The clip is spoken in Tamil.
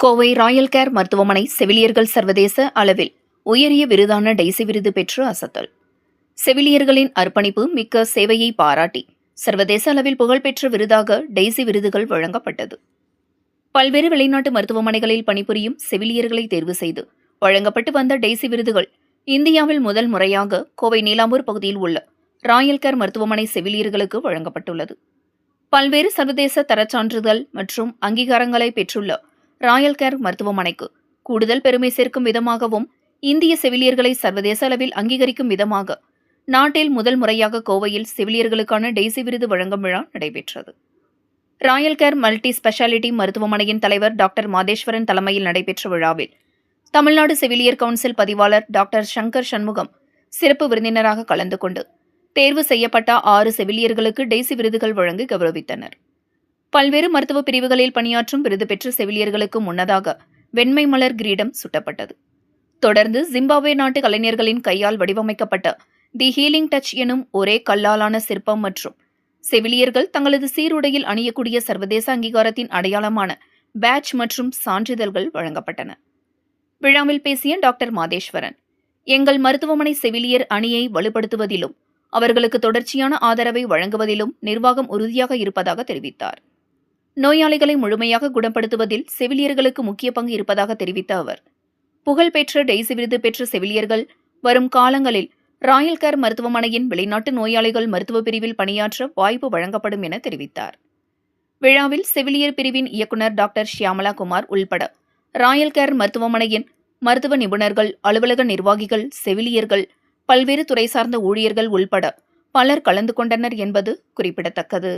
கோவை ராயல் கேர் மருத்துவமனை செவிலியர்கள் சர்வதேச அளவில் உயரிய விருதான டெய்சி விருது பெற்று அசத்தல். செவிலியர்களின் அர்ப்பணிப்பு மிக்க சேவையை பாராட்டி சர்வதேச அளவில் புகழ்பெற்ற விருதாக டெய்சி விருதுகள் வழங்கப்பட்டது. பல்வேறு வெளிநாட்டு மருத்துவமனைகளில் பணிபுரியும் செவிலியர்களை தேர்வு செய்து வழங்கப்பட்டு வந்த டெய்சி விருதுகள் இந்தியாவில் முதல் முறையாக கோவை நீலாம்பூர் பகுதியில் உள்ள ராயல் கேர் மருத்துவமனை செவிலியர்களுக்கு வழங்கப்பட்டுள்ளது. பல்வேறு சர்வதேச தரச்சான்றிதழ் மற்றும் அங்கீகாரங்களை பெற்றுள்ள ராயல் கேர் மருத்துவமனைக்கு கூடுதல் பெருமை சேர்க்கும் விதமாகவும் இந்திய செவிலியர்களை சர்வதேச அளவில் அங்கீகரிக்கும் விதமாக நாட்டில் முதல் முறையாக கோவையில் செவிலியர்களுக்கான டெய்சி விருது வழங்கும் விழா நடைபெற்றது. ராயல் கேர் மல்டி ஸ்பெஷாலிட்டி மருத்துவமனையின் தலைவர் டாக்டர் மாதேஸ்வரன் தலைமையில் நடைபெற்ற விழாவில் தமிழ்நாடு செவிலியர் கவுன்சில் பதிவாளர் டாக்டர் சங்கர் சண்முகம் சிறப்பு விருந்தினராக கலந்து கொண்டு தேர்வு செய்யப்பட்ட 6 செவிலியர்களுக்கு டெய்சி விருதுகள் வழங்கி கௌரவித்தனர். பல்வேறு மருத்துவ பிரிவுகளில் பணியாற்றும் விருது பெற்ற செவிலியர்களுக்கு முன்னதாக வெண்மை மலர் கிரீடம் சுட்டப்பட்டது. தொடர்ந்து ஜிம்பாப்வே நாட்டு கலைஞர்களின் கையால் வடிவமைக்கப்பட்ட தி ஹீலிங் டச் எனும் ஒரே கல்லாலான சிற்பம் மற்றும் செவிலியர்கள் தங்களது சீருடையில் அணியக்கூடிய சர்வதேச அங்கீகாரத்தின் அடையாளமான பேட்ச் மற்றும் சான்றிதழ்கள் வழங்கப்பட்டன. விழாவில் பேசிய டாக்டர் மாதேஸ்வரன், எங்கள் மருத்துவமனை செவிலியர் அணியை வலுப்படுத்துவதிலும் அவர்களுக்கு தொடர்ச்சியான ஆதரவை வழங்குவதிலும் நிர்வாகம் உறுதியாக இருப்பதாக தெரிவித்தார். நோயாளிகளை முழுமையாக குணப்படுத்துவதில் செவிலியர்களுக்கு முக்கிய பங்கு இருப்பதாக தெரிவித்த அவர், புகழ்பெற்ற டெய்சி விருது பெற்ற செவிலியர்கள் வரும் காலங்களில் ராயல் கேர் மருத்துவமனையின் வெளிநாட்டு நோயாளிகள் மருத்துவ பிரிவில் பணியாற்ற வாய்ப்பு வழங்கப்படும் என தெரிவித்தார். விழாவில் செவிலியர் பிரிவின் இயக்குநர் டாக்டர் ஷியாமலா குமார் உள்பட ராயல் கேர் மருத்துவமனையின் மருத்துவ நிபுணர்கள், அலுவலக நிர்வாகிகள், செவிலியர்கள், பல்வேறு துறை சார்ந்த ஊழியர்கள் உள்பட பலர் கலந்து கொண்டனர் என்பது குறிப்பிடத்தக்கது.